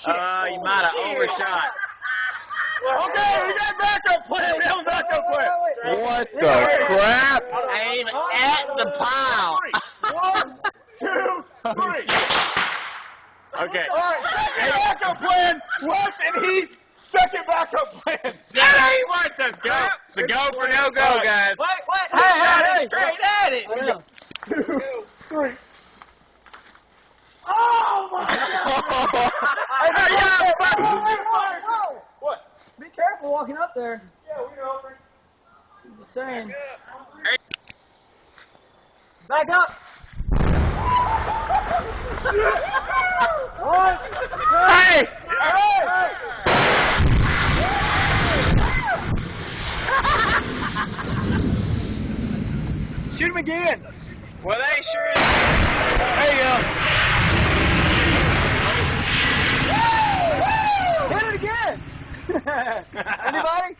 You might have overshot. Okay, we got backup plan. We have a backup plan. What the crap? Aim at the pile. 1, 2, 3. Okay. All right, second backup plan. Wes and Heath, second backup plan. That ain't what the go. The go for no go, guys. Wait. Hey. Straight at it. 2, 3. Oh my God! What? Be careful walking up there. Yeah, we know. Just saying. Back up. One. Hey. Shoot him again. Well, they sure is. There you go. Hit it again. Anybody?